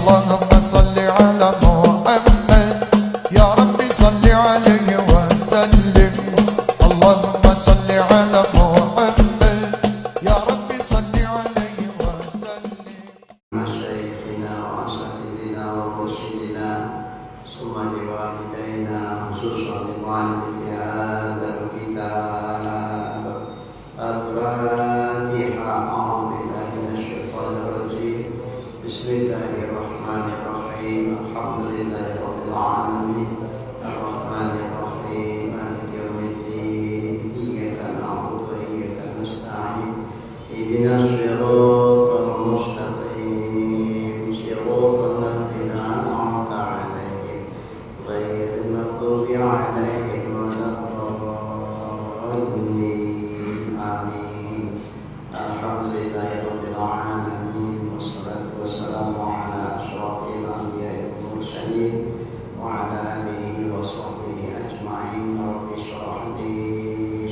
اللهم صل على محمد يا ربي صل عليه وسلم اللهم صل على محمد يا ربي صل عليه وسلم شيخنا وأساتذتنا ومرشدنا ثم لوالدينا خصوصا لمؤلف هذا الكتاب الفاتحة. أعوذ بالله من الشيطان الرجيم. بسم الله الرحمن الرحيم. الحمد لله رب العالمين الرحمن الرحيم مالك يوم الدين إياك نعبد وإياك نستعين اهدنا الصراط المستقيم صراط الذين أنعمت عليهم غير المغضوب عليهم ولا الضالين آمين. الحمد لله رب العالمين والصلاة والسلام على أشرف الأنبياء والمرسلين وعلى آله وصحبه أجمعين. رب اشرح لي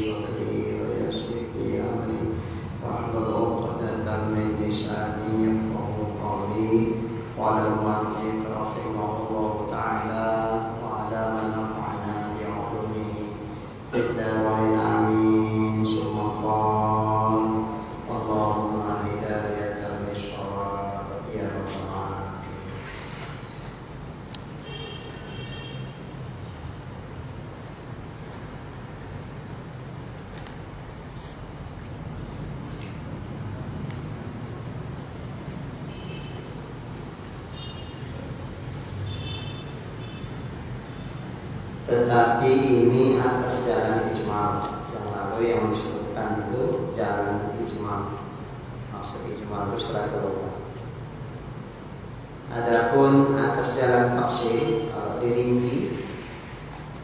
صدري ويسر لي أمري واحلل عقدة من لساني يفقهوا قولي. قال المؤلف رحمه الله تعالى وعلى من نفعنا بعلومه في الدارين آمين. ثم قال اللهم هداية للصواب يا رب العالمين. Tetapi ini atas jalan ijmal. Yang lalu yang disebutkan itu jalan ijmal. Maksud ijmal itu secara global. Adapun atas jalan tafsir, kalau dirinci,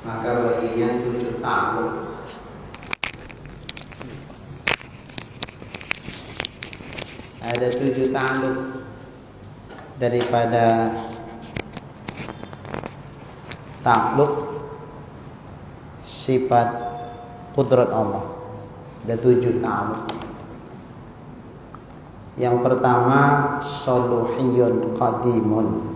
maka baginya 7 ta'alluq. Ada 7 ta'alluq daripada ta'alluq sifat kudrat Allah. Ada 7 ta'alluq. Yang pertama soluhiyun qadimun.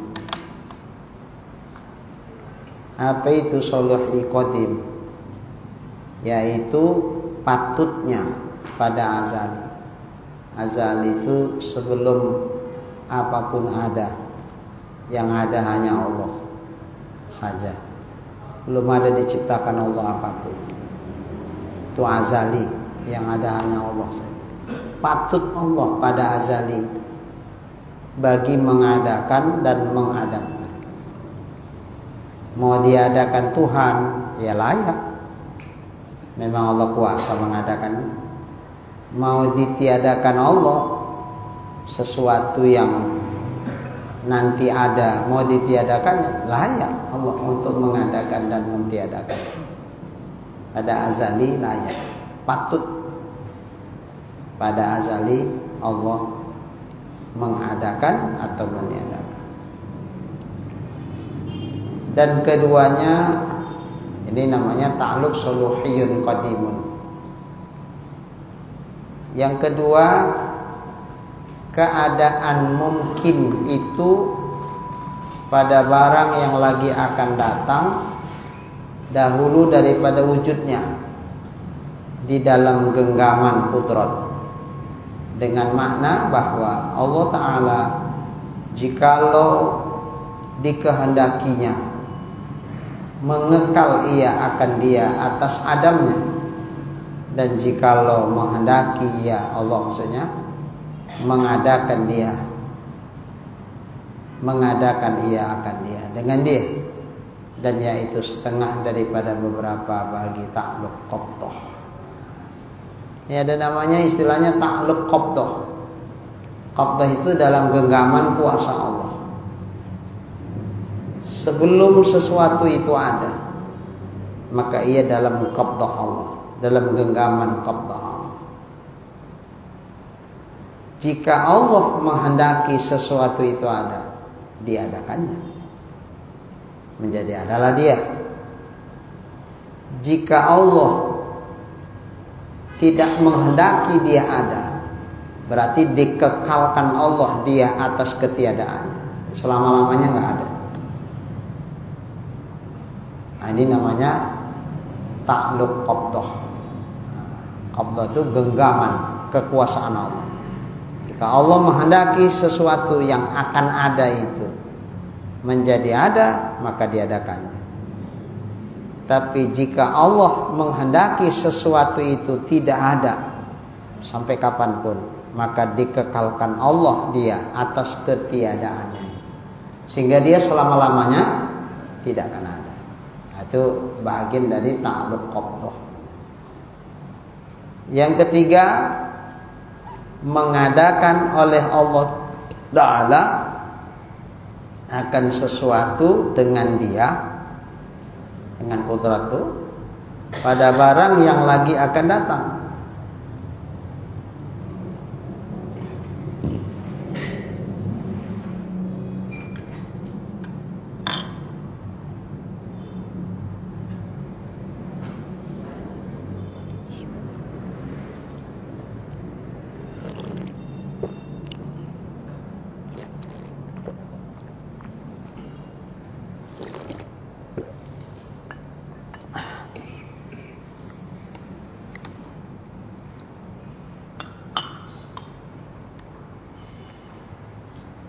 Apa itu soluhi qadim? Yaitu patutnya pada azali. Azali itu sebelum apapun ada. Yang ada hanya Allah saja. Belum ada diciptakan Allah apapun. Itu azali, yang ada hanya Allah saja. Patut Allah pada azali bagi mengadakan dan mengadapkan. Mau diadakan Tuhan, ya layak. Memang Allah kuasa mengadakannya. Mau ditiadakan Allah, sesuatu yang nanti ada, mau ditiadakannya, layak Allah untuk mengadakan dan mentiadakan. Pada azali layak, patut pada azali Allah mengadakan atau meniadakan. Dan keduanya ini namanya ta'alluq suluhiyun qadimun. Yang kedua, keadaan mungkin itu pada barang yang lagi akan datang dahulu daripada wujudnya di dalam genggaman kudrat. Dengan makna bahwa Allah Ta'ala jikalau dikehendakinya mengekal ia akan dia atas adamnya, dan jikalau menghendaki ia, Allah maksudnya, mengadakan ia akan dia dengan dia, dan yaitu setengah daripada beberapa bagi ta'alluq qabdah. Ini ada namanya, istilahnya ta'alluq qabdah. Qabdah itu dalam genggaman kuasa Allah. Sebelum sesuatu itu ada, maka ia dalam qabdah Allah, dalam genggaman qabdah Allah. Jika Allah menghendaki sesuatu itu ada, diadakannya, menjadi adalah dia. Jika Allah tidak menghendaki dia ada, berarti dikekalkan Allah dia atas ketiadaannya. selama-lamanya nggak ada. Nah, ini namanya ta'alluq qabdah. Qabdah itu genggaman kekuasaan Allah. Jika Allah menghendaki sesuatu yang akan ada itu menjadi ada, maka diadakannya. Tapi jika Allah menghendaki sesuatu itu tidak ada sampai kapanpun, maka dikekalkan Allah dia atas ketiadaannya, sehingga dia selama-lamanya tidak akan ada. Itu bagian dari ta'alluq qabdah. Yang ketiga, mengadakan oleh Allah Ta'ala akan sesuatu dengan dia, dengan kudrat itu, pada barang yang lagi akan datang.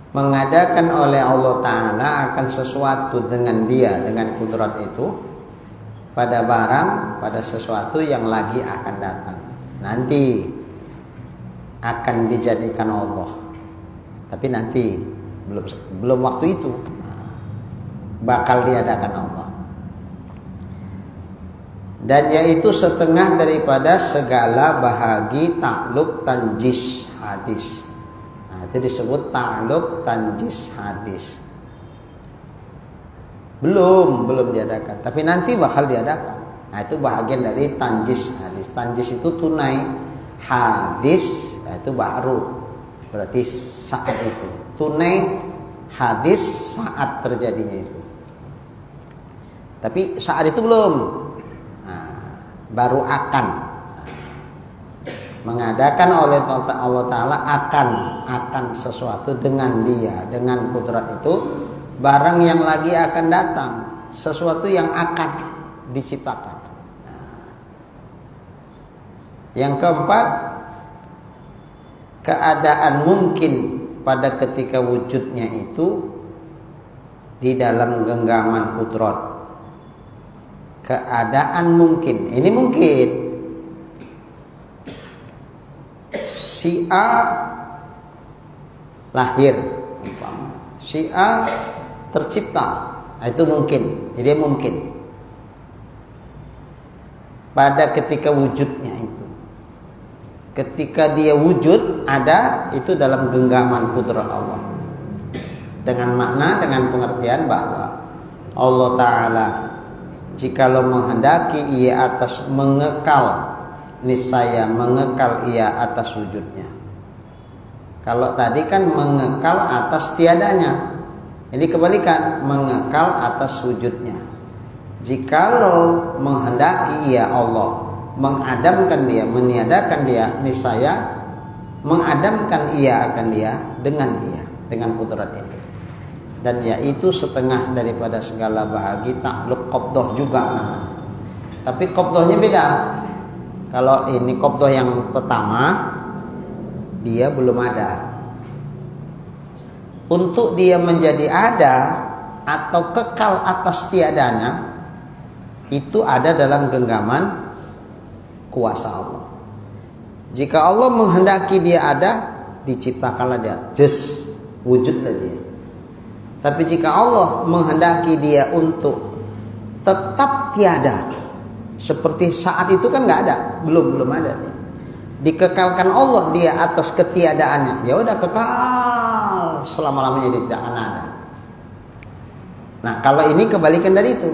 Mengadakan oleh Allah Ta'ala akan sesuatu dengan dia, dengan kudrat itu, pada barang, pada sesuatu yang lagi akan datang. Nanti akan dijadikan Allah, tapi nanti belum waktu itu bakal diadakan Allah. Dan yaitu setengah daripada segala bahagi ta'alluq tanjis hadis. Itu disebut ta'alluq tanjis hadis. Belum diadakan, tapi nanti bakal diadakan. Nah, itu bahagian dari tanjis hadis. Tanjis itu tunai, hadis itu baru, berarti saat itu. Tunai, hadis saat terjadinya itu. Tapi saat itu belum. Nah, baru akan. Mengadakan oleh Allah Ta'ala akan sesuatu dengan dia, dengan kudrat itu, barang yang lagi akan datang, sesuatu yang akan diciptakan. Yang keempat, keadaan mungkin pada ketika wujudnya itu di dalam genggaman kudrat. Keadaan mungkin, ini mungkin si A lahir, si A tercipta, itu mungkin. Jadi mungkin pada ketika wujudnya itu, ketika dia wujud ada, itu dalam genggaman kudrat Allah, dengan makna, dengan pengertian bahwa Allah Ta'ala jikalau menghendaki ia atas mengekal, niscaya mengekal ia atas wujudnya. Kalau tadi kan mengekal atas tiadanya, ini kebalikan, mengekal atas wujudnya. Jikalau menghendaki ia Allah mengadamkan dia, meniadakan dia, niscaya mengadamkan ia akan dia, dengan kudrat itu. Dan yaitu setengah daripada segala bahagi ta'alluq qabdah juga. Tapi qabdahnya beda. Kalau ini qabdah yang pertama, dia belum ada. Untuk dia menjadi ada atau kekal atas tiadanya, itu ada dalam genggaman kuasa Allah. Jika Allah menghendaki dia ada, diciptakanlah dia, wujudlah dia. Tapi jika Allah menghendaki dia untuk tetap tiada, seperti saat itu kan nggak ada, belum ada dia. Dikekalkan Allah dia atas ketiadaannya, ya udah kekal selama-lamanya, dia tidak akan ada. Nah, kalau ini kebalikan dari itu.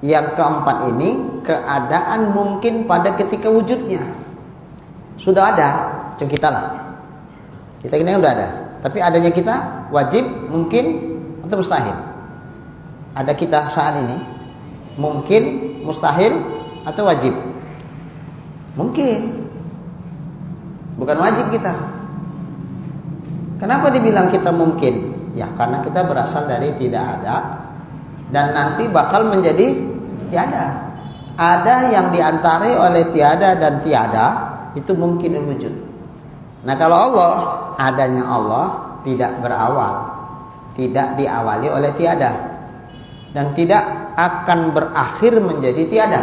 Yang keempat ini keadaan mungkin pada ketika wujudnya sudah ada, macam kita lah. Kita ini udah ada, tapi adanya kita wajib, mungkin atau mustahil. Ada kita saat ini mungkin, mustahil atau wajib? Mungkin, bukan wajib kita. Kenapa dibilang kita mungkin? Ya karena kita berasal dari tidak ada dan nanti bakal menjadi tiada. Ada yang diantari oleh tiada dan tiada itu mungkin wujud. Nah kalau Allah, adanya Allah tidak berawal, tidak diawali oleh tiada, dan tidak akan berakhir menjadi tiada.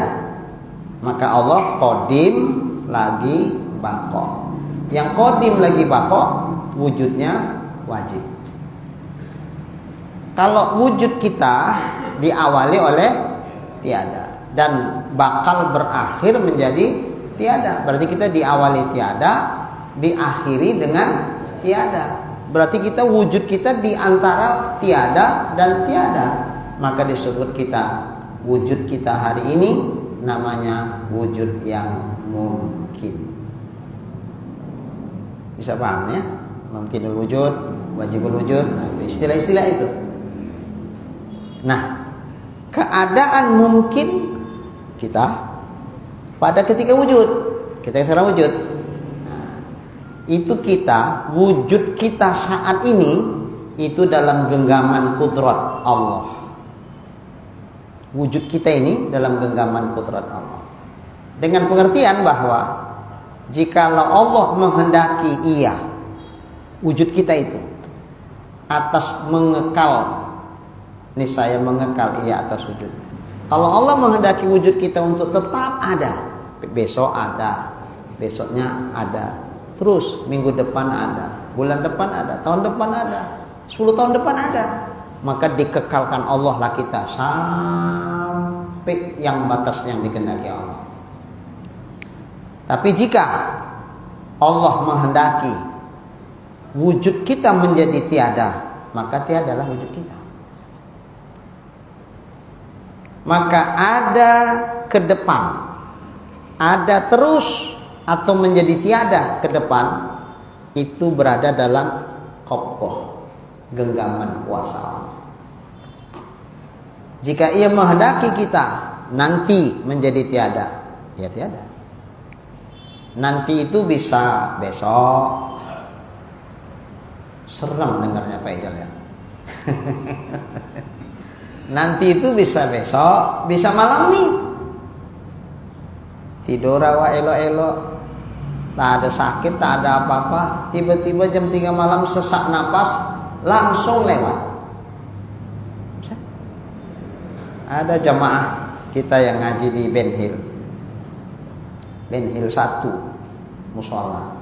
Maka Allah qadim lagi baqo. Yang qadim lagi baqo wujudnya wajib. Kalau wujud kita diawali oleh tiada dan bakal berakhir menjadi tiada, berarti kita diawali tiada, diakhiri dengan tiada. Berarti kita wujud kita di antara tiada dan tiada. Maka disebut kita wujud kita hari ini namanya wujud yang mungkin. Bisa paham ya? Mungkinul wujud, wajibul wujud, nah, istilah-istilah itu. Nah, keadaan mungkin kita pada ketika wujud, kita sekarang wujud. Nah, itu kita, wujud kita saat ini itu dalam genggaman kudrat Allah. Wujud kita ini dalam genggaman kudrat Allah. Dengan pengertian bahwa jikalau Allah menghendaki iya, wujud kita itu atas mengekal, niscaya mengekal ia atas wujudnya. Kalau Allah menghendaki wujud kita untuk tetap ada, besok ada, besoknya ada, terus minggu depan ada, bulan depan ada, tahun depan ada, 10 tahun depan ada, maka dikekalkan Allah lah kita sampai yang batas yang dikehendaki Allah. Tapi jika Allah menghendaki wujud kita menjadi tiada, maka tiadalah wujud kita. Maka ada ke depan, ada terus atau menjadi tiada ke depan, itu berada dalam qabdah, genggaman kuasa Allah. Jika ia menghendaki kita nanti menjadi tiada, ya tiada. Nanti itu bisa besok. Serem dengarnya Pak Ijal ya. Nanti itu bisa besok, bisa malam nih. Tidur awa elo-elo, tak ada sakit, tak ada apa-apa. Tiba-tiba jam 3 malam sesak napas, langsung lewat. Ada jamaah kita yang ngaji di Ben Hill 1 musola,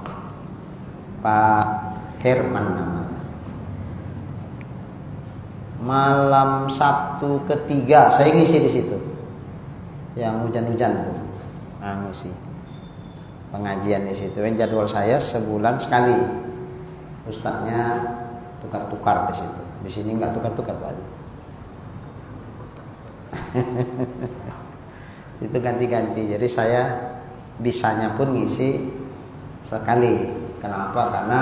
Pak Herman namanya. Malam Sabtu ketiga saya ngisi di situ, yang hujan-hujan tuh, ngisi pengajian di situ. Jadwal saya sebulan sekali, ustadznya tukar-tukar di situ. Di sini nggak tukar-tukar Pak. Itu ganti-ganti. Jadi saya bisanya pun ngisi sekali. Kenapa? Karena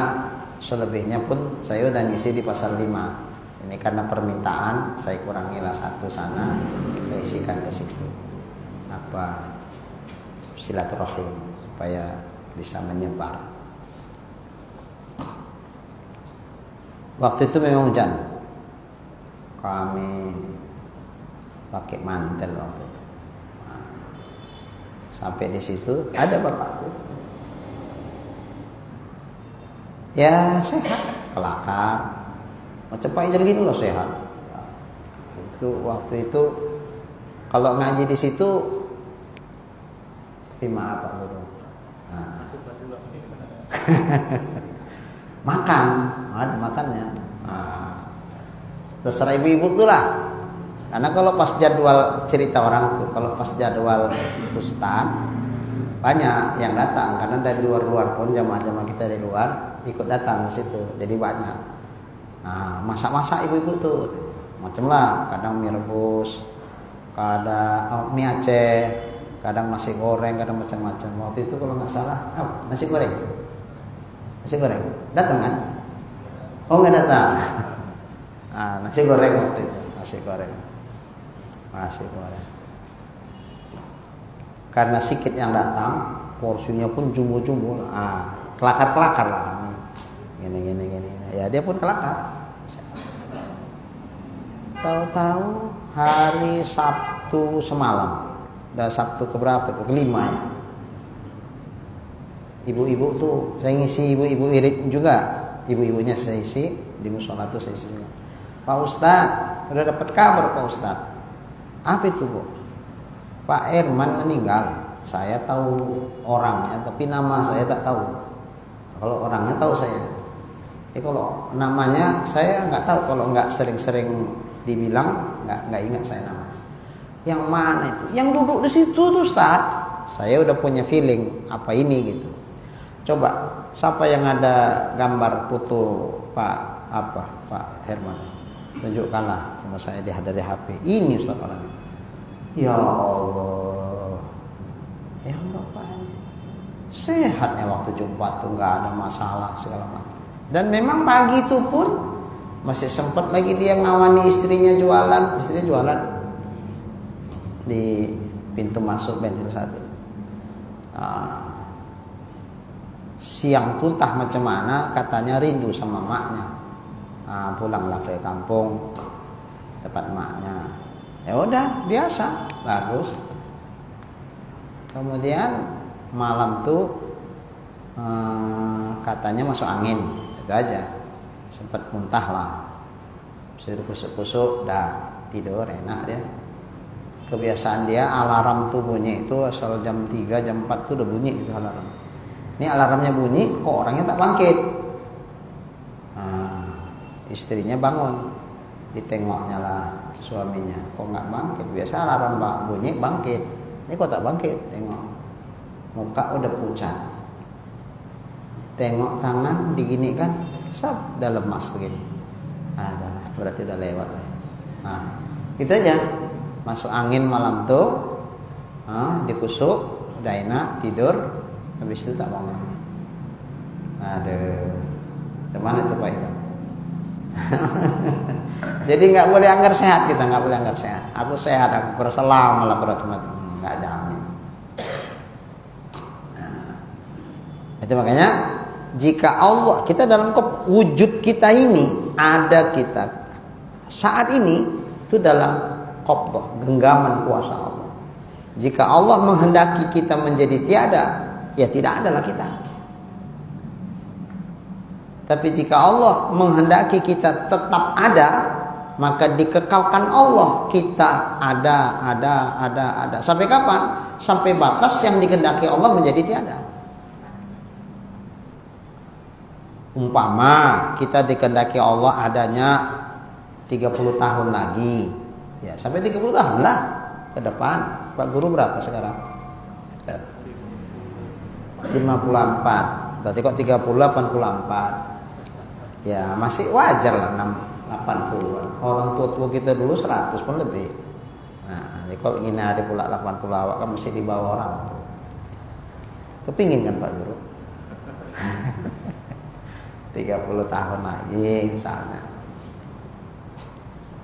selebihnya pun saya udah ngisi di pasar 5. Ini karena permintaan, saya kurangilah 1 sana, saya isikan ke situ. Apa? Silaturahim supaya bisa menyebar. Waktu itu memang hujan. Kami pakai mantel waktu itu. Nah, sampai di situ ada bapakku. Ya sehat, kelakar. Macam Pak Ijal gini loh sehat. Itu waktu itu kalau ngaji di situ, tapi maaf Pak Guru. Nah. Makan, ada makannya. Nah. Terserah ibu-ibu tuh lah. Karena kalau pas jadwal cerita orang tuh, kalau pas jadwal ustaz, banyak yang datang. Karena dari luar-luar pun jamaah-jamaah kita dari luar ikut datang ke situ. Jadi banyak. Nah, masak-masak ibu-ibu tuh macam lah, kadang mie rebus, kadang mie Aceh, kadang nasi goreng, kadang macam-macam. Waktu itu kalau nggak salah nasi goreng datang kan? Oh nggak datang. Nah, nasi goreng waktu itu, nasi goreng. Karena sikit yang datang, porsinya pun jumbo-jumbo. Kelakar-kelakar lah. Gini. Ya Ya dia pun kelakar. Tahu-tahu hari Sabtu semalam, udah Sabtu keberapa itu? Kelima ya. Ibu-ibu tuh, saya ngisi ibu-ibu irit juga. Ibu-ibunya saya isi, di musola tuh saya isi juga. Pak Ustadz, udah dapat kabar Pak Ustadz. Apa itu Bu? Pak Herman meninggal. Saya tahu orangnya, tapi nama saya tak tahu. Kalau orangnya tahu saya. Kalau namanya saya nggak tahu. Kalau nggak sering-sering dibilang, nggak ingat saya namanya. Yang mana itu? Yang duduk di situ tuh Ustaz. Saya udah punya feeling apa ini gitu. Coba siapa yang ada gambar foto Pak Herman? Tunjukkanlah sama saya di HP. Ini Ustaz orangnya. Ya Allah. Yang bapaknya sehatnya waktu jumpa tuh nggak ada masalah segala macam. Dan memang pagi itu pun masih sempat lagi dia ngawani istrinya jualan. Istrinya jualan di pintu masuk bengkel satu. Siang tuh entah macam mana katanya rindu sama maknya. Pulanglah ke kampung tempat maknya. Ya udah biasa, bagus. Kemudian malam tuh katanya masuk angin, itu aja. Sempat muntah lah, suruh kusuk-kusuk, dah tidur enak dia. Kebiasaan dia alarm tuh bunyi itu asal jam 3, jam 4 tuh udah bunyi itu alarm. Ini alarmnya bunyi, kok orangnya tak bangkit. Istrinya bangun, ditengoknya lah suaminya, kok nggak bangkit? Biasa alarm bunyi bangkit. Ini kok tak bangkit? Tengok muka udah pucat, tengok tangan diginikan, sab udah lemas begini. Adalah berarti udah lewat lah. Gitu aja. Masuk angin malam tuh, dikusuk, udah enak tidur, habis itu tak bangun. Aduh, gimana itu Pak itu? Jadi nggak boleh anggar sehat, kita nggak boleh anggar sehat. Aku sehat, aku berselam malah berat mati. Nggak jamin. Itu makanya jika Allah kita dalam wujud kita ini ada kita saat ini itu dalam qabdah, genggaman kuasa Allah. Jika Allah menghendaki kita menjadi tiada, ya tidak adalah kita. Tapi jika Allah menghendaki kita tetap ada, maka dikekalkan Allah kita ada. Sampai kapan? Sampai batas yang dikehendaki Allah menjadi tiada. Umpama kita dikehendaki Allah adanya 30 tahun lagi, ya sampai 30 tahun lah ke depan. Pak Guru berapa sekarang? 54. Berarti kok 30 84. Ya masih wajar lah 80-an. Orang tua kita dulu 100 pun lebih. Nah, jadi kalau ingin ada pula 80 awak kan mesti di bawah orang. Kepingin kan Pak Guru? 30 tahun lagi misalnya.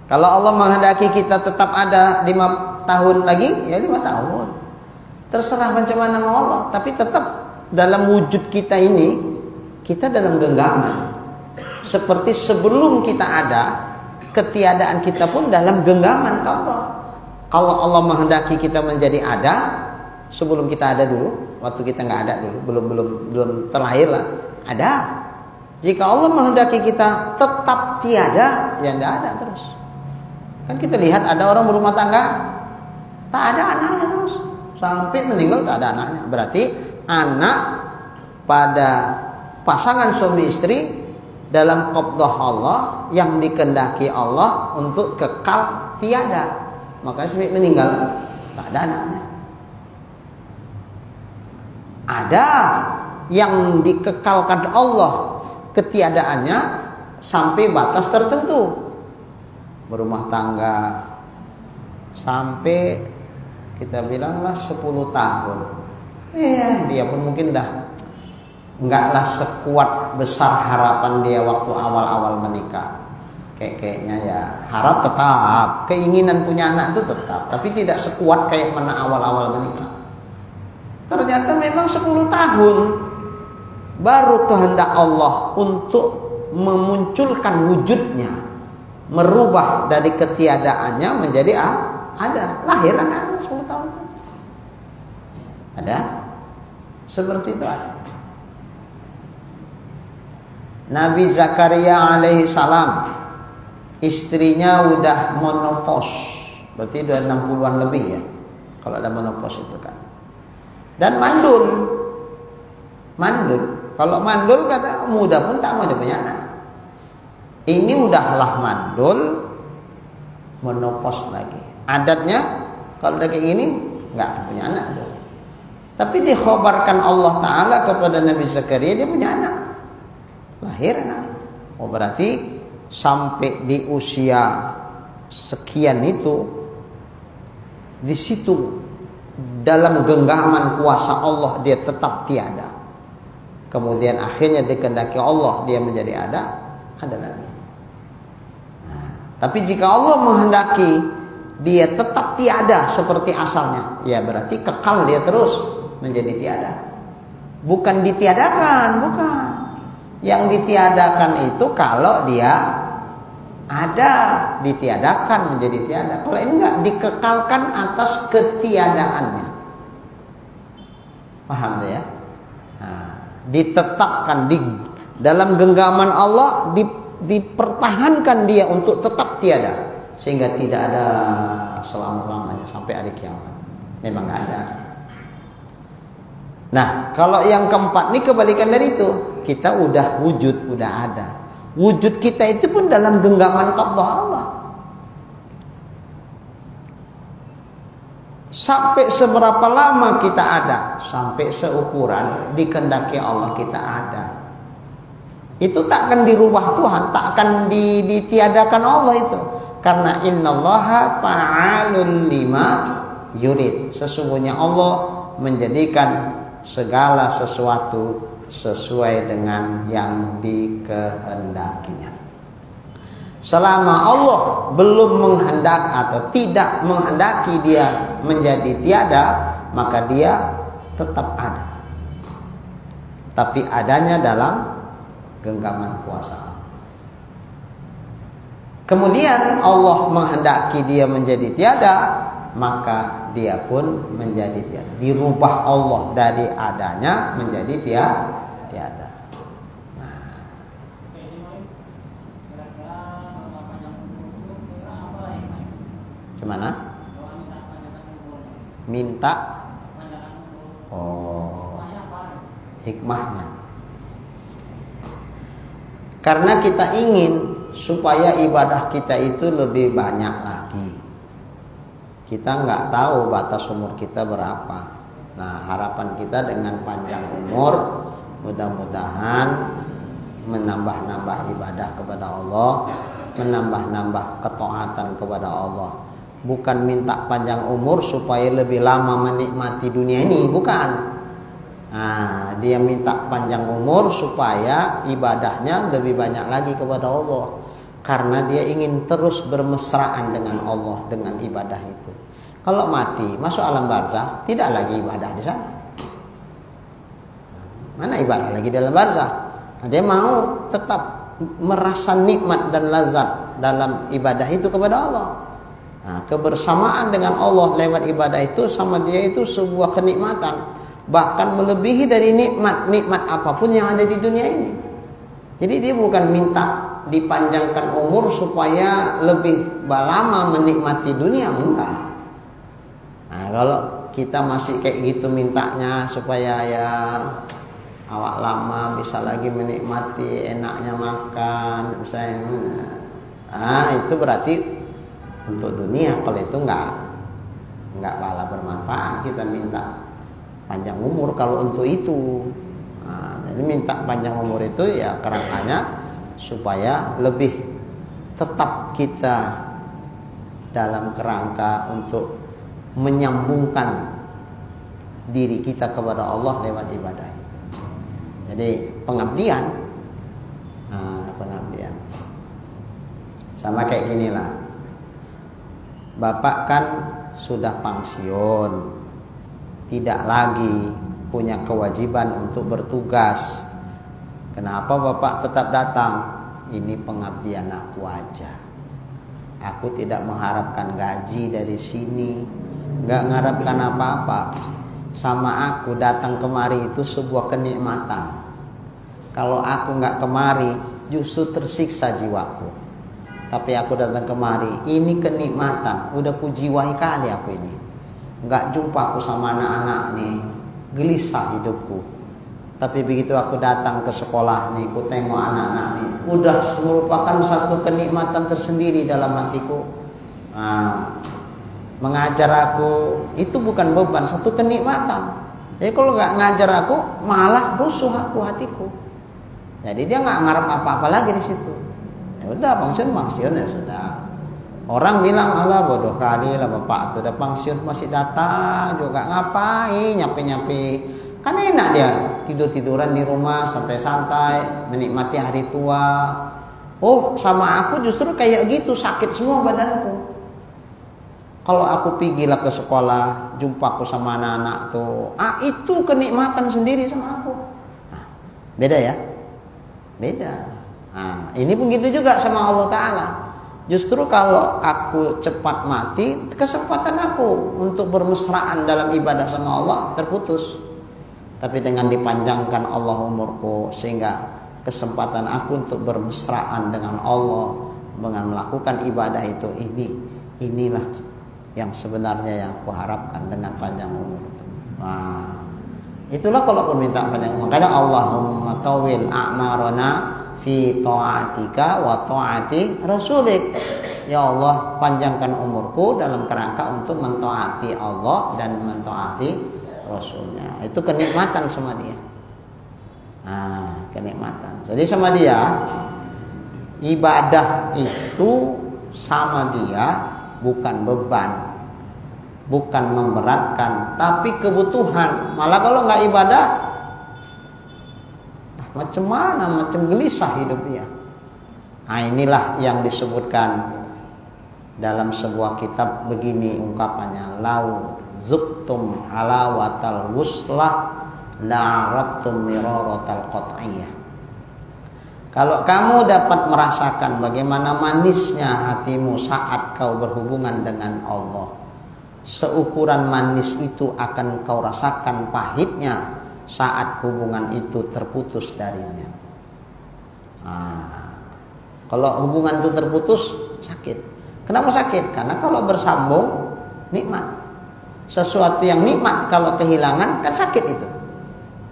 Kalau Allah menghendaki kita tetap ada 5 tahun lagi, ya 5 tahun. Terserah macam mana mau Allah, tapi tetap dalam wujud kita ini, kita dalam genggaman. Seperti sebelum kita ada, ketiadaan kita pun dalam genggaman Allah. Kalau Allah menghendaki kita menjadi ada, sebelum kita ada dulu, waktu kita nggak ada dulu, belum terlahir lah, ada. Jika Allah menghendaki kita tetap tiada, ya tidak ada terus. Kan kita lihat ada orang berumah tangga, tak ada anaknya terus, sampai meninggal tak ada anaknya. Berarti anak pada pasangan suami istri dalam qabdah Allah yang dikehendaki Allah untuk kekal tiada. Makanya sampai meninggal tak ada anaknya. Ada yang dikekalkan Allah ketiadaannya sampai batas tertentu. Berumah tangga sampai kita bilanglah 10 tahun. Dia pun mungkin dah enggaklah sekuat besar harapan dia waktu awal-awal menikah. Kayaknya ya harap tetap, keinginan punya anak itu tetap, tapi tidak sekuat kayak mana awal-awal menikah. Ternyata memang 10 tahun baru kehendak Allah untuk memunculkan wujudnya, merubah dari ketiadaannya menjadi ada. Lahir anak 10 tahun. Ada? Seperti itu ada. Nabi Zakaria alaihi salam, istrinya udah menopause, berarti udah 60-an lebih ya, kalau ada menopause itu kan. Dan mandul. Kalau mandul kata muda pun tak mau dia punya anak. Ini udahlah mandul, menopause lagi. Adatnya kalau udah kayak gini nggak akan punya anak dong. Tapi dikhabarkan Allah Ta'ala kepada Nabi Zakaria dia punya anak. Lahir anak. Oh berarti sampai di usia sekian itu, di situ dalam genggaman kuasa Allah dia tetap tiada. Kemudian akhirnya dikehendaki Allah dia menjadi ada lagi. Nah, tapi jika Allah menghendaki dia tetap tiada seperti asalnya, ya berarti kekal dia terus menjadi tiada. Bukan ditiadakan, bukan. Yang ditiadakan itu kalau dia ada, ditiadakan menjadi tiada. Kalau ini enggak, dikekalkan atas ketiadaannya. Paham ya? Nah, ditetapkan di dalam genggaman Allah, dipertahankan dia untuk tetap tiada, sehingga tidak ada selama-lamanya sampai hari kiamat. Memang enggak ada. Nah, kalau yang keempat ini kebalikan dari itu. Kita udah wujud, udah ada. Wujud kita itu pun dalam genggaman qabdah Allah. Sampai seberapa lama kita ada? Sampai seukuran dikehendaki Allah kita ada. Itu tak akan dirubah Tuhan, tak akan ditiadakan Allah itu. Karena innallaha fa'alun lima yurid. Sesungguhnya Allah menjadikan segala sesuatu sesuai dengan yang dikehendakinya. Selama Allah belum menghendak atau tidak menghendaki dia menjadi tiada, maka dia tetap ada. Tapi adanya dalam genggaman kuasa. Kemudian Allah menghendaki dia menjadi tiada, maka dia pun menjadi tiada. Dirubah Allah dari adanya menjadi tiada. Nah. Gimana? Minta. Oh, hikmahnya. Karena kita ingin supaya ibadah kita itu lebih banyak lagi. Kita nggak tahu batas umur kita berapa. Nah, harapan kita dengan panjang umur, mudah-mudahan menambah-nambah ibadah kepada Allah, menambah-nambah ketaatan kepada Allah. Bukan minta panjang umur supaya lebih lama menikmati dunia ini, bukan. Nah, dia minta panjang umur supaya ibadahnya lebih banyak lagi kepada Allah. Karena dia ingin terus bermesraan dengan Allah dengan ibadah itu. Kalau mati, masuk alam barzah, tidak lagi ibadah di sana. Mana ibadah lagi di alam barzah? Nah, dia mau tetap merasa nikmat dan lazat dalam ibadah itu kepada Allah. Nah, kebersamaan dengan Allah lewat ibadah itu sama dia itu sebuah kenikmatan. Bahkan melebihi dari nikmat apapun yang ada di dunia ini. Jadi dia bukan minta dipanjangkan umur supaya lebih lama menikmati dunia, enggak. Nah, kalau kita masih kayak gitu mintanya supaya ya awak lama bisa lagi menikmati enaknya makan, misalnya, itu berarti untuk dunia. Kalau itu enggak malah bermanfaat kita minta panjang umur kalau untuk itu. Nah, jadi minta panjang umur itu ya kerangkanya supaya lebih tetap kita dalam kerangka untuk menyambungkan diri kita kepada Allah lewat ibadah. Jadi pengabdian, pengabdian. Sama kayak ginilah. Bapak kan sudah pensiun, tidak lagi punya kewajiban untuk bertugas. Kenapa Bapak tetap datang? ini pengabdian aku aja. Aku tidak mengharapkan gaji dari sini, nggak mengharapkan apa-apa. Sama aku datang kemari itu sebuah kenikmatan. Kalau aku nggak kemari, justru tersiksa jiwaku. Tapi aku datang kemari, ini kenikmatan. Udah kujiwai kali aku ini. Nggak jumpa aku sama anak-anak nih, gelisah hidupku. Tapi begitu aku datang ke sekolah nih, aku tengok anak-anak nih, udah merupakan satu kenikmatan tersendiri dalam hatiku. Mengajar aku itu bukan beban, satu kenikmatan. Jadi kalau nggak ngajar aku, malah rusuh aku hatiku. Jadi dia nggak ngarep apa-apa lagi di situ. Ya udah pensiun ya sudah. Orang bilang alah bodoh kali lah bapak tuh udah pensiun masih datang juga ngapain nyape-nyape. Kan enak dia tidur-tiduran di rumah santai-santai menikmati hari tua. Oh sama aku justru kayak gitu, sakit semua badanku. Kalau aku pergilah ke sekolah, jumpa aku sama anak-anak tuh, itu kenikmatan sendiri sama aku. Beda ya? Beda. Ini pun gitu juga sama Allah Ta'ala. Justru kalau aku cepat mati, kesempatan aku untuk bermesraan dalam ibadah sama Allah terputus. Tapi dengan dipanjangkan Allah umurku, sehingga kesempatan aku untuk bermesraan dengan Allah, dengan melakukan ibadah itu, inilah yang sebenarnya yang aku harapkan dengan panjang umur. Itulah kalau permintaan panjang umur. Makanya Allahumma tawil a'marana fi ta'atika wa ta'ati rasulik. Ya Allah, panjangkan umurku dalam kerangka untuk mentaati Allah dan mentaati Rasulnya. Itu kenikmatan sama dia. Kenikmatan. Jadi sama dia, ibadah itu sama dia bukan beban, bukan memberatkan, tapi kebutuhan. Malah kalau nggak ibadah, macam mana, macam gelisah hidup dia. Inilah yang disebutkan dalam sebuah kitab begini ungkapannya, lau zuktum halawatal wuslah la'arattum miraratal qat'iyah. Kalau kamu dapat merasakan bagaimana manisnya hatimu saat kau berhubungan dengan Allah, seukuran manis itu akan kau rasakan pahitnya saat hubungan itu terputus darinya. Kalau hubungan itu terputus, sakit. Kenapa sakit? Karena kalau bersambung, nikmat. Sesuatu yang nikmat kalau kehilangan kan sakit itu.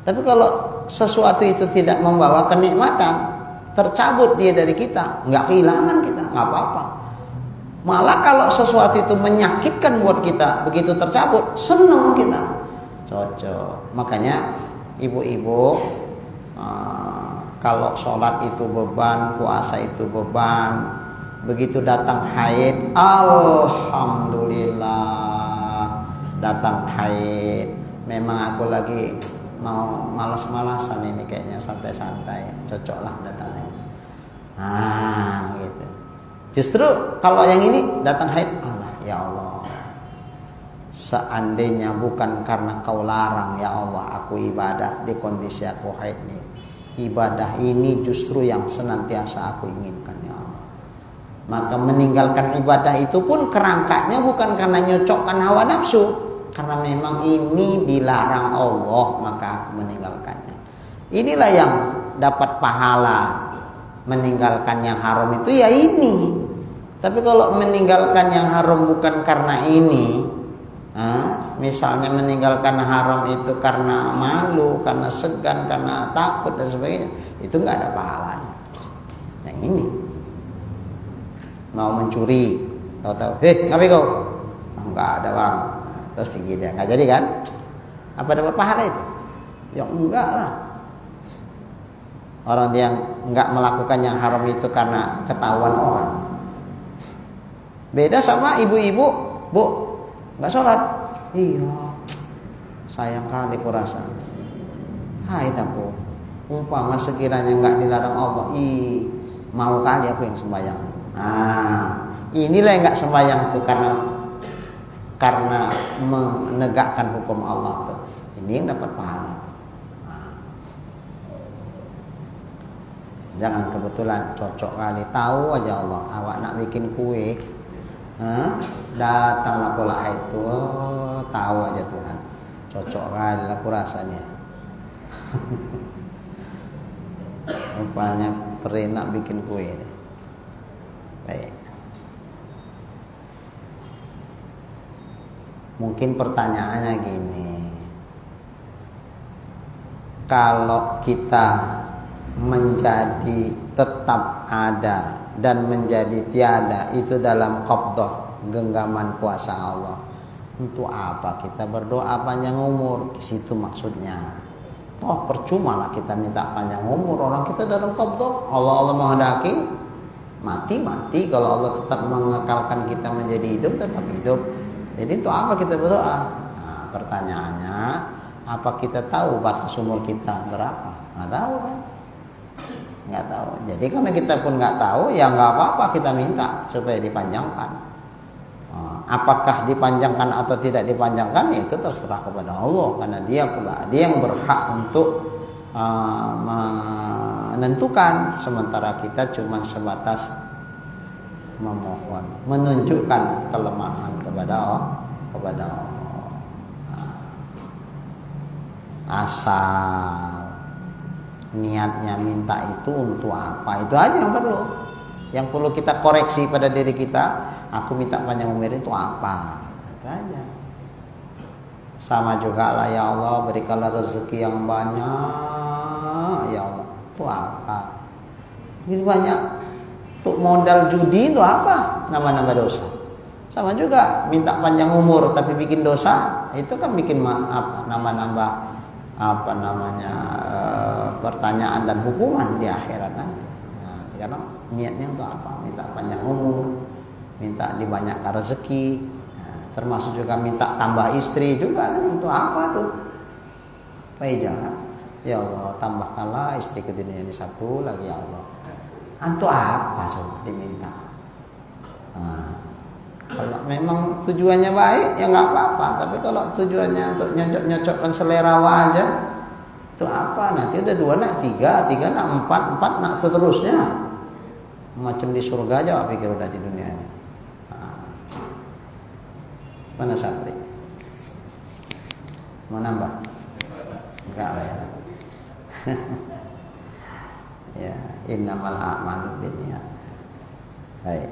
Tapi kalau sesuatu itu tidak membawa kenikmatan, tercabut dia dari kita, nggak kehilangan kita, nggak apa-apa. Malah kalau sesuatu itu menyakitkan buat kita, begitu tercabut, senang kita. Cocok. Makanya ibu-ibu, kalau sholat itu beban, puasa itu beban, begitu datang haid, alhamdulillah. Datang haid, memang aku lagi mau malas-malasan ini kayaknya, santai-santai, cocoklah datang haid. Gitu. Justru kalau yang ini datang haid, Allah ya Allah, seandainya bukan karena kau larang ya Allah aku ibadah di kondisi aku haid nih, ibadah ini justru yang senantiasa aku inginkan ya Allah. Maka meninggalkan ibadah itu pun kerangkanya bukan karena nyocokkan hawa nafsu, karena memang ini dilarang Allah, maka aku meninggalkannya. Inilah yang dapat pahala. Meninggalkan yang haram itu ya ini. Tapi kalau meninggalkan yang haram bukan karena ini, misalnya meninggalkan haram itu karena malu, karena segan, karena takut dan sebagainya, itu nggak ada pahalanya. Yang ini mau mencuri, tahu-tahu, ngapain kau? Nggak ada bang. Terus pikir dia, nggak jadi kan? Apa dapat pahala itu? Ya enggak lah. Orang yang nggak melakukan yang haram itu karena ketahuan orang. Beda sama ibu-ibu, bu, nggak sholat. Iya, sayang kali kurasa. Hai aku, umpama sekiranya nggak dilarang Allah, mau kali aku yang sembahyang. Inilah yang nggak sembahyang tuh karena menegakkan hukum Allah tuh. Ini yang dapat pahala. Jangan kebetulan cocok kali, tahu aja Allah awak nak bikin kue, datanglah pola itu, tahu aja Tuhan, cocok kali aku rasanya. Rupanya pernah bikin kue. Baik. Mungkin pertanyaannya gini, kalau kita menjadi tetap ada dan menjadi tiada itu dalam qabdah, genggaman kuasa Allah, untuk apa kita berdoa panjang umur? Di situ maksudnya. Toh percuma lah kita minta panjang umur, orang kita dalam qabdah. Allah menghendaki mati. Kalau Allah tetap mengekalkan kita menjadi hidup, tetap hidup. Jadi untuk apa kita berdoa? Nah, pertanyaannya, apa kita tahu batas umur kita berapa? Nggak tahu kan? Nggak tahu. Jadi karena kita pun nggak tahu, ya nggak apa-apa kita minta supaya dipanjangkan. Apakah dipanjangkan atau tidak dipanjangkan, ya itu terserah kepada Allah, karena Dia pula, Dia yang berhak untuk menentukan. Sementara kita cuma sebatas memohon, menunjukkan kelemahan kepada Allah. Asal niatnya minta itu untuk apa, itu aja yang perlu. Yang perlu kita koreksi pada diri kita, aku minta panjang umur itu apa, itu aja. Sama juga lah, ya Allah berikanlah rezeki yang banyak, ya Allah, itu apa? Ini banyak untuk modal judi itu apa? Nama-nama dosa. Sama juga minta panjang umur tapi bikin dosa, itu kan bikin nama-nama pertanyaan dan hukuman di akhirat nanti. Nah, sekarang niatnya untuk apa? Minta panjang umur, minta dibanyakkan rezeki, termasuk juga minta tambah istri juga kan, untuk apa tuh? Baik, jangan. Ya Allah, tambahkanlah istriku di dunia ini satu lagi, ya Allah. Untuk apa coba diminta? Kalau memang tujuannya baik, ya nggak apa-apa. Tapi kalau tujuannya untuk nyocokkan selera aja, itu apa? Nanti udah 2 nak 3 nak 4 nak seterusnya. Macam di surga aja, pikir udah di dunia ini. Mana Sabri? Mau nambah? Enggak lah ya. Ya, innamal a'malu binniyat. Baik.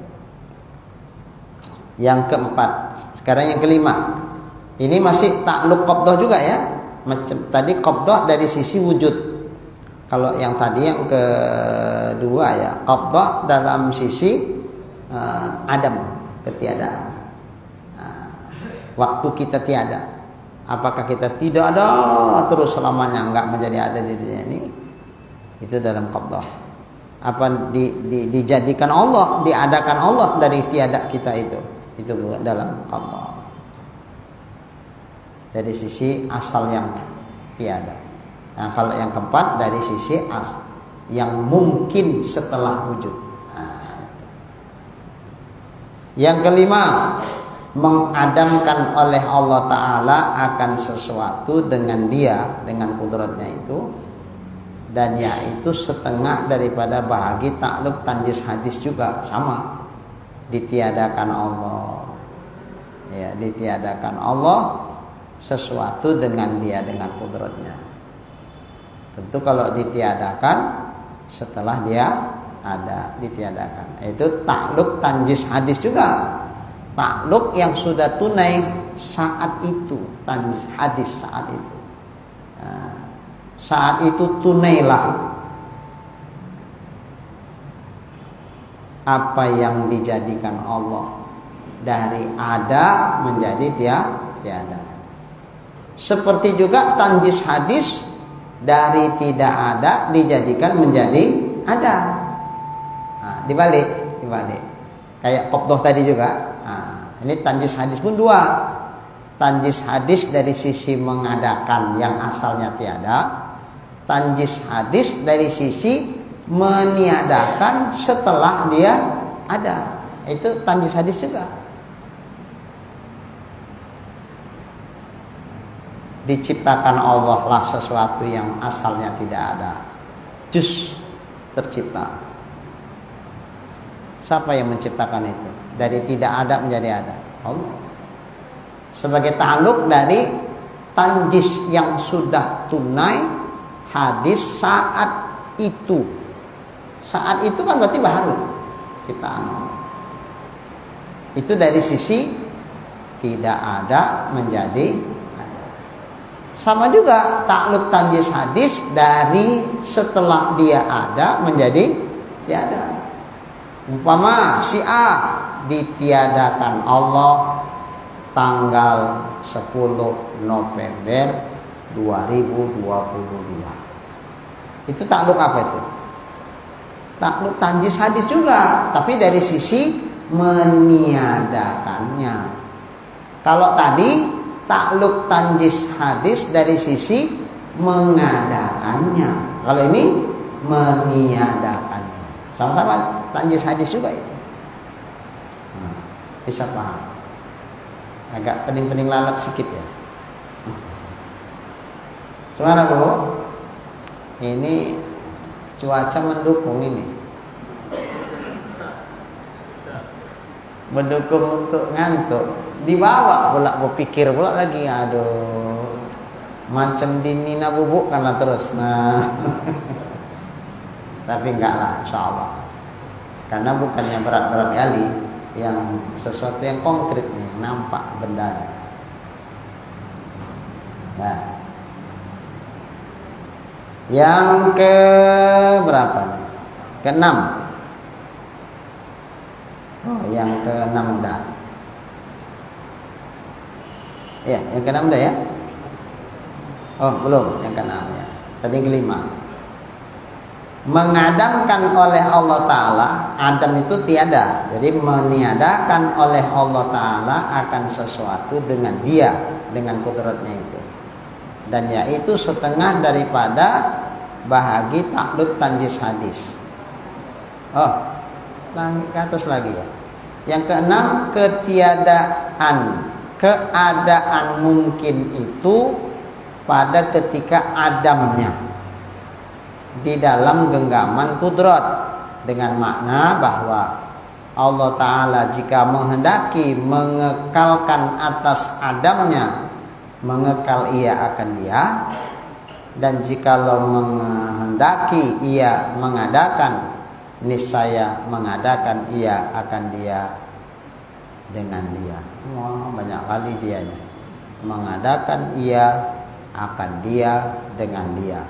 Yang keempat, sekarang yang kelima. Ini masih takluk qabdah juga ya. Macam tadi qabdah dari sisi wujud. Kalau yang tadi yang kedua ya, qabdah dalam sisi adam, ketiadaan. Waktu kita tiada, apakah kita tidak ada terus selamanya enggak menjadi ada di dunia ini? Itu dalam qabdah. Apa dijadikan Allah, diadakan Allah dari tiada kita itu dalam qabdah. Dari sisi asal yang tiada. Nah, kalau yang keempat dari sisi yang mungkin setelah wujud. Yang kelima, mengadamkan oleh Allah Ta'ala akan sesuatu dengan Dia, dengan kudratnya itu, dan yaitu setengah daripada bahagi takluk tanjis hadis juga sama, ditiadakan Allah, ya, ditiadakan Allah sesuatu dengan Dia, dengan kudratnya. Tentu kalau ditiadakan setelah Dia ada, ditiadakan, itu takluk tanjis hadis juga. Takluk yang sudah tunai saat itu, tanjis hadis saat itu. Saat itu tunailah apa yang dijadikan Allah dari ada menjadi tiada. Seperti juga tanjis hadis dari tidak ada dijadikan menjadi ada. Nah, dibalik. Kayak qabdah tadi juga. Ini tanjis hadis pun dua. Tanjis hadis dari sisi mengadakan yang asalnya tiada. Tanjis hadis dari sisi meniadakan setelah dia ada. Itu tanjis hadis juga. Diciptakan Allah lah sesuatu yang asalnya tidak ada. Jus tercipta. Siapa yang menciptakan itu? Dari tidak ada menjadi ada. Allah. Sebagai ta'alluq dari tanjis yang sudah tunai hadis saat itu. Saat itu kan berarti baru ciptaan Allah. Itu dari sisi tidak ada menjadi ada. Sama juga ta'alluq tanjis hadis dari setelah dia ada menjadi tiada. Umpama si A ditiadakan Allah tanggal 10 November 2022. Itu ta'alluq apa itu? Ta'alluq tanjis hadis juga, tapi dari sisi meniadakannya. Kalau tadi ta'alluq tanjis hadis dari sisi mengadakannya. Kalau ini meniadakannya. Sama-sama tanjis hadis juga itu. Bisa paham. Agak pening-pening lalat sedikit ya. Gimana Bu? Ini cuaca mendukung ini. Mendukung untuk ngantuk. Dibawa pula berpikir pula lagi. Aduh. Macam dinina bubuk karena terus. Nah. Tapi enggak lah, insyaallah. Karena bukannya berat-berat kali, yang sesuatu yang konkret nih, nampak bendanya. Nah, yang ke berapa nih? Ke-6. Oh, yang ke-6 udah. Ya, yang ke-6 udah ya? Oh, belum, yang ke-6 ya. Tadi yang ke-5. Mengadamkan oleh Allah Ta'ala, Adam itu tiada. Jadi meniadakan oleh Allah Ta'ala akan sesuatu dengan dia, dengan kudratnya itu. Dan yaitu setengah daripada bahagi ta'alluq tanjis hadis. Oh, langit ke atas lagi ya. Yang ke-6, ketiadaan. Keadaan mungkin itu pada ketika Adamnya di dalam genggaman kudrat, dengan makna bahwa Allah Ta'ala jika menghendaki mengekalkan atas Adamnya, mengekal ia akan dia, dan jikalau menghendaki ia mengadakan, niscaya mengadakan ia akan dia dengan dia. Oh, banyak kali dianya. Mengadakan ia akan dia dengan dia.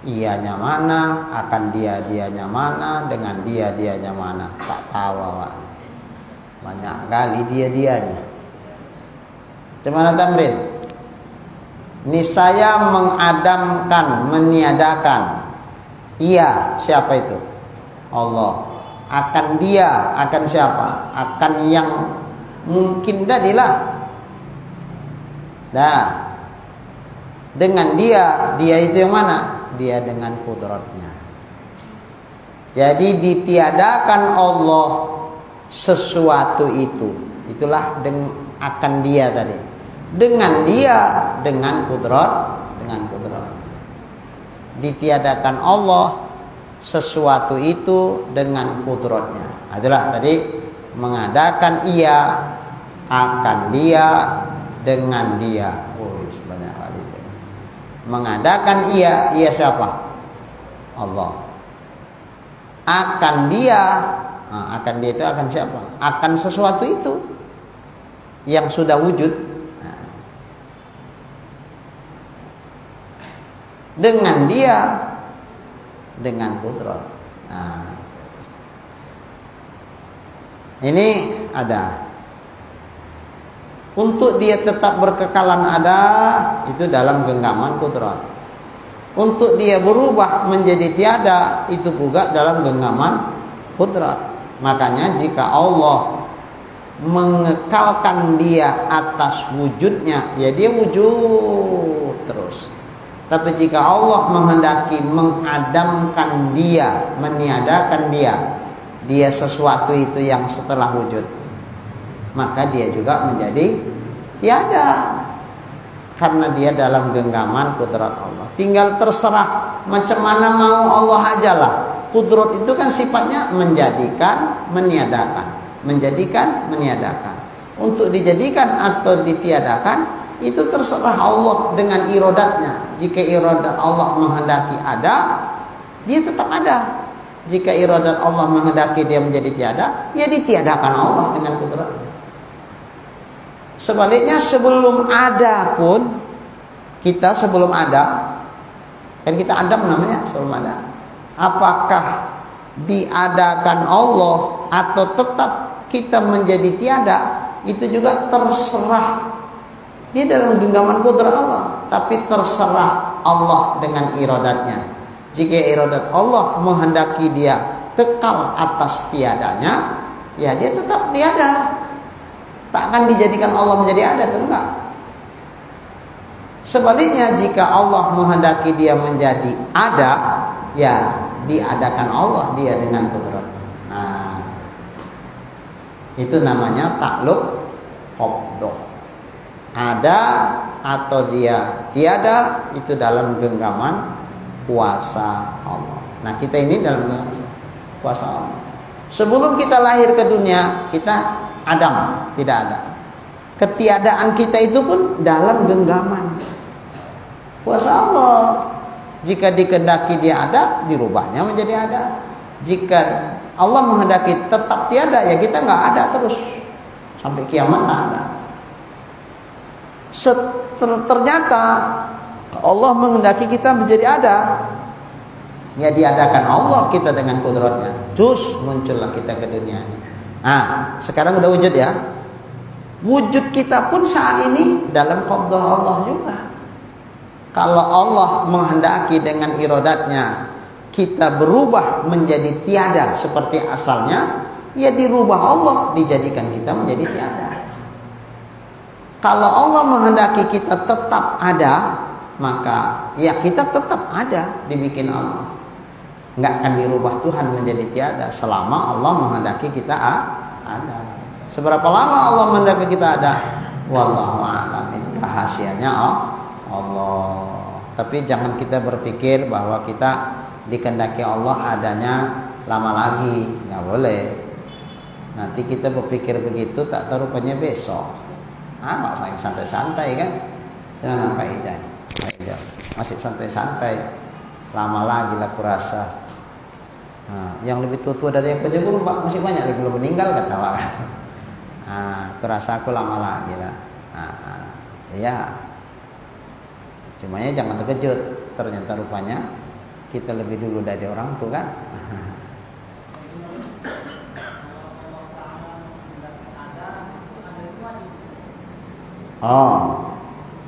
Ianya mana, akan dianya mana, dengan dianya mana. Tak tahu awak. Banyak kali dianya. Cemana tamrin? Niscaya mengadamkan, meniadakan. Ia, siapa itu? Allah. Akan dia, akan siapa? Akan yang mungkin tadilah. Nah, dengan dia itu yang mana? Dia dengan kudratnya. Jadi ditiadakan Allah sesuatu itu. Itulah akan dia tadi. Dengan dia, dengan kudrat, ditiadakan Allah sesuatu itu dengan kudratnya. Itulah tadi mengadakan ia akan dia dengan dia. Oh, banyak kali. Mengadakan ia siapa? Allah. Akan dia, akan dia itu akan siapa? Akan sesuatu itu yang sudah wujud. Dengan dia, dengan kudrat. Ini ada. Untuk dia tetap berkekalan ada, itu dalam genggaman kudrat. Untuk dia berubah menjadi tiada, itu juga dalam genggaman kudrat. Makanya jika Allah mengekalkan dia atas wujudnya, ya dia wujud terus. Tapi jika Allah menghendaki mengadamkan dia, meniadakan dia sesuatu itu yang setelah wujud, maka dia juga menjadi tiada. Karena dia dalam genggaman kudrat Allah. Tinggal terserah macam mana mau Allah ajalah. Kudrat itu kan sifatnya menjadikan, meniadakan. Menjadikan, meniadakan. Untuk dijadikan atau ditiadakan, itu terserah Allah dengan iradatnya. Jika iradat Allah menghendaki ada, dia tetap ada. Jika iradat Allah menghendaki dia menjadi tiada, ya ditiadakan Allah dengan kudratnya. Sebaliknya sebelum ada pun, kita sebelum ada, kan kita Adam namanya sebelum ada. Apakah diadakan Allah atau tetap kita menjadi tiada, itu juga terserah. Dia dalam genggaman kudrat Allah, tapi terserah Allah dengan iradatnya. Jika iradat Allah menghendaki dia kekal atas tiadanya, ya dia tetap tiada. Tak akan dijadikan Allah menjadi ada, itu enggak. Sebaliknya jika Allah menghendaki dia menjadi ada, ya diadakan Allah dia dengan kudrat. Nah, itu namanya takluk qabdah. Ada atau dia tiada, itu dalam genggaman kuasa Allah. Nah, kita ini dalam genggaman kuasa Allah. Sebelum kita lahir ke dunia, kita Adam, tidak ada. Ketiadaan kita itu pun dalam genggaman kuasa Allah. Jika dikehendaki dia ada, dirubahnya menjadi ada. Jika Allah menghendaki tetap tiada, ya kita nggak ada terus sampai kiamat, tak ada. Ternyata Allah menghendaki kita menjadi ada, ya diadakan Allah kita dengan kudratnya. Terus muncullah kita ke dunia. Nah, sekarang udah wujud ya. Wujud kita pun saat ini dalam qabdah Allah juga. Kalau Allah menghendaki dengan iradatnya kita berubah menjadi tiada seperti asalnya, ya dirubah Allah, dijadikan kita menjadi tiada. Kalau Allah menghendaki kita tetap ada, maka ya kita tetap ada, dibikin Allah. Nggak akan dirubah Tuhan menjadi tiada selama Allah menghendaki kita ada. Seberapa lama Allah menghendaki kita ada? Wallahu a'lam. Itu rahasianya Allah. Tapi jangan kita berpikir bahwa kita dikehendaki Allah adanya lama lagi, nggak boleh. Nanti kita berpikir begitu, tak tahu rupanya besok. Masih santai-santai kan? Jangan Pak Ijai. Masih santai-santai. Lama lagi lah kurasa. Nah, yang lebih tua dari aku juga masih banyak yang belum meninggal, kata Pak. Kurasa aku lama lagi lah. Ya. Cuma ya jangan terkejut. Ternyata rupanya kita lebih dulu dari orang tua kan.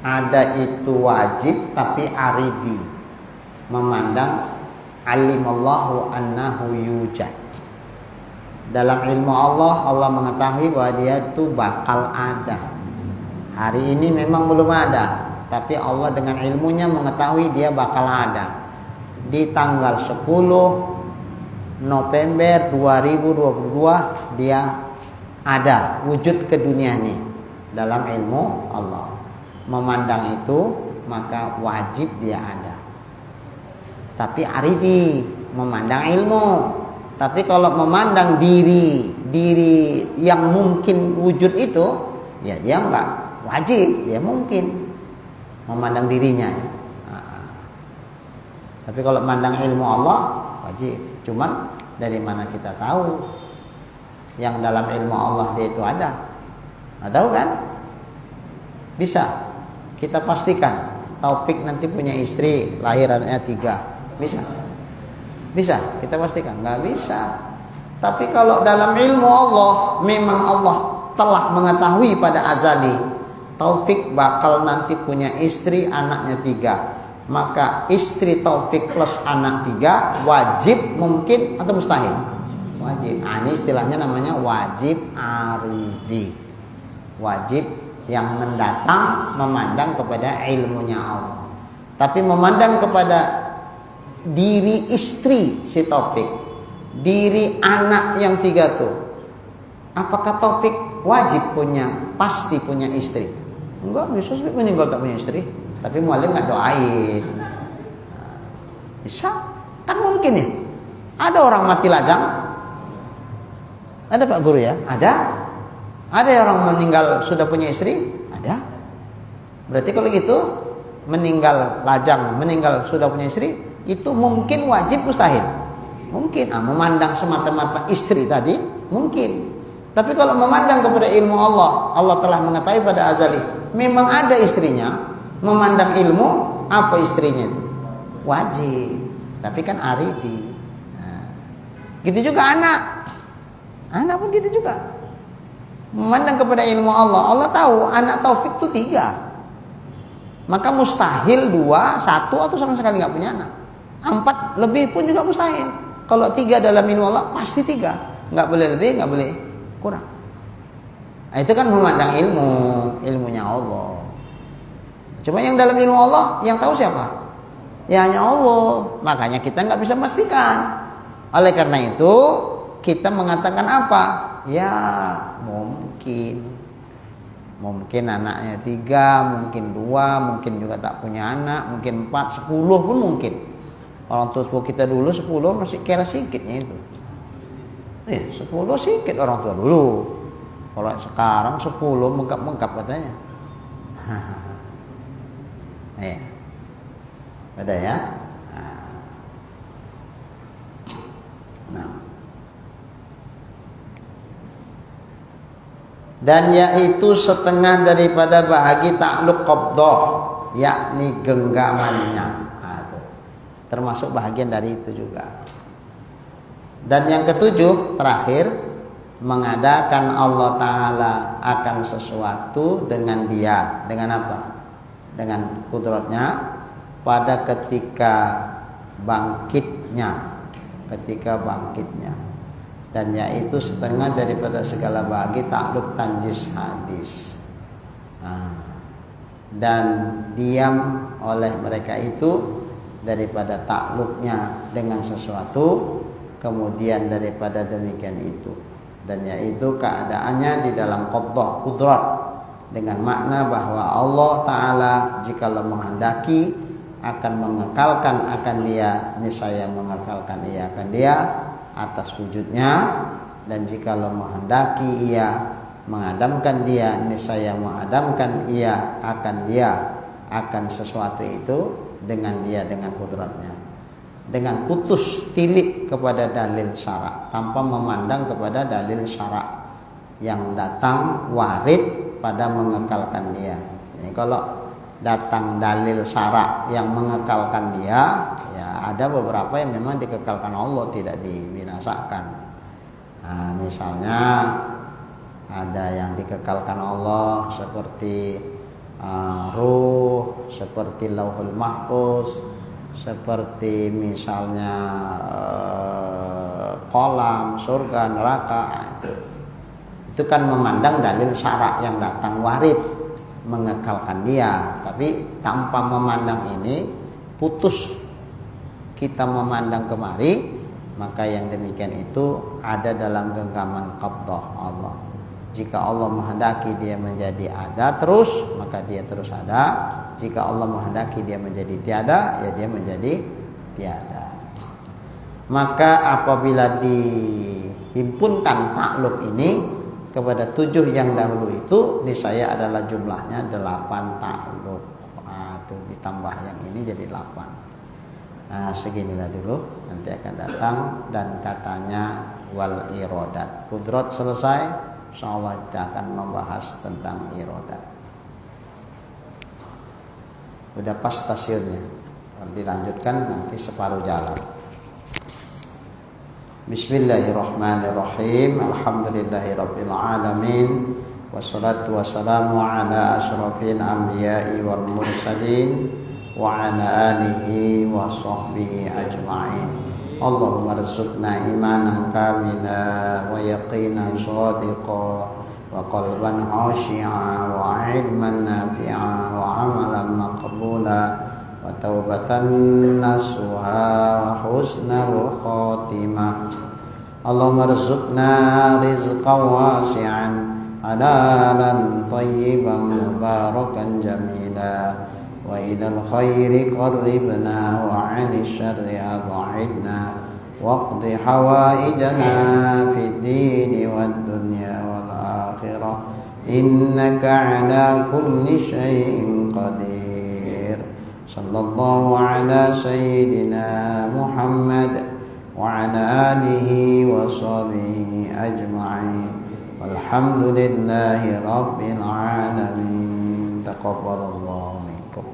Ada itu wajib tapi aridi. Memandang alimallahu annahu yujad. Dalam ilmu Allah mengetahui bahwa dia itu bakal ada. Hari ini memang belum ada, tapi Allah dengan ilmunya mengetahui dia bakal ada. Di tanggal 10 November 2022 dia ada, wujud ke dunia ini. Dalam ilmu Allah memandang itu, maka wajib dia ada. Tapi arifi memandang ilmu. Tapi kalau memandang diri yang mungkin wujud itu, ya dia enggak wajib, dia mungkin memandang dirinya. Tapi kalau memandang ilmu Allah wajib. Cuman dari mana kita tahu yang dalam ilmu Allah dia itu ada? Nggak tahu kan? Bisa kita pastikan Taufik nanti punya istri lahirannya 3. Bisa kita pastikan? Nggak bisa. Tapi kalau dalam ilmu Allah, memang Allah telah mengetahui pada azali Taufik bakal nanti punya istri anaknya 3. Maka istri Taufik plus anak 3 wajib mungkin atau mustahil? Wajib. Ini istilahnya namanya wajib aridi. Wajib yang mendatang memandang kepada ilmunya Allah. Tapi memandang kepada diri istri si Taufik, diri anak yang 3 tuh, apakah Taufik wajib pasti punya istri? Enggak, bisa meninggal tak punya istri. Tapi mualim nggak doain. Bisa, kan mungkin ya. Ada orang mati lajang? Ada Pak Guru ya? Ada. Ada orang meninggal sudah punya istri? Ada. Berarti kalau gitu meninggal lajang, meninggal sudah punya istri, itu mungkin, wajib, mustahil? Mungkin. Memandang semata-mata istri tadi mungkin. Tapi kalau memandang kepada ilmu Allah, Allah telah mengetahui pada azali, memang ada istrinya, memandang ilmu, apa istrinya itu? Wajib. Tapi kan aridi. Gitu juga anak. Anak pun gitu juga. Memandang kepada ilmu Allah, Allah tahu anak Taufik itu 3. Maka mustahil 2, 1 atau sama sekali nggak punya anak. 4 lebih pun juga mustahil. Kalau 3 dalam ilmu Allah pasti 3. Nggak boleh lebih, nggak boleh kurang. Nah, itu kan memandang ilmunya Allah. Cuma yang dalam ilmu Allah yang tahu siapa? Ya hanya Allah. Makanya kita nggak bisa memastikan. Oleh karena itu kita mengatakan apa? Ya mungkin anaknya 3, mungkin 2, mungkin juga tak punya anak, mungkin 4, 10 pun mungkin. Orang tua kita dulu 10 masih kira sikitnya itu. 10 sikit orang tua dulu. Kalau sekarang 10 mengkap-mengkap katanya. Ada ya. Nah. Dan yaitu setengah daripada bahagi takluk qabdah, yakni genggamannya. Termasuk bahagian dari itu juga. Dan yang ketujuh, terakhir, mengadakan Allah Ta'ala akan sesuatu dengan dia. Dengan apa? Dengan kudratnya pada ketika bangkitnya. Dan yaitu setengah daripada segala bahagi takluk tanjis hadis. Dan diam oleh mereka itu daripada takluknya dengan sesuatu, kemudian daripada demikian itu, dan yaitu keadaannya di dalam qabdah qudrat, dengan makna bahwa Allah Ta'ala jikalau menghendaki akan mengekalkan akan dia, niscaya mengekalkan ia akan dia atas wujudnya, dan jikalau menghendaki ia mengadamkan dia, niscaya mengadamkan ia akan dia akan sesuatu itu dengan dia, dengan kudratnya, dengan putus tilik kepada dalil syarak, tanpa memandang kepada dalil syarak yang datang warid pada mengekalkan dia. Jadi kalau datang dalil syarak yang mengekalkan dia, ya ada beberapa yang memang dikekalkan Allah, tidak dibinasakan. Misalnya ada yang dikekalkan Allah seperti ruh, seperti lauhul mahfuz, seperti misalnya kolam, surga, neraka. Itu kan memandang dalil syarak yang datang warid mengekalkan dia. Tapi tanpa memandang ini, putus kita memandang kemari, maka yang demikian itu ada dalam genggaman qabdah Allah. Jika Allah menghendaki dia menjadi ada terus, maka dia terus ada. Jika Allah menghendaki dia menjadi tiada, ya dia menjadi tiada. Maka apabila dihimpunkan takluk ini kepada 7 yang dahulu itu, niscaya adalah jumlahnya 8 takluk. Itu ditambah yang ini jadi 8. Seginilah dulu, nanti akan datang dan katanya wal irodat. Kudrat selesai. InsyaAllah kita akan membahas tentang irodat. Udah pas stasiunnya, dilanjutkan nanti separuh jalan. Bismillahirrahmanirrahim. Alhamdulillahirabbil alamin. Wassalatu wassalamu ala asyrafil anbiya'i wal mursalin wa ala alihi wa sahbihi ajma'in. Allahumma rizqna imanan kamila wa yaqinan shadiqa wa qalban khashi'a wa ilman nafi'a wa amalan maqbula wa taubatan nasuha wa husnal khatimah. Allahumma rizqna rizqan wasi'an halalan tayyiban mubarakan jamila wa ilal khairi qarribna wa 'anil syarri ab'idna واقض حوائجنا في الدين والدنيا والآخرة إنك على كل شيء قدير. صلى الله على سيدنا محمد وعلى آله وصحبه أجمعين والحمد لله رب العالمين. تقبل الله منكم.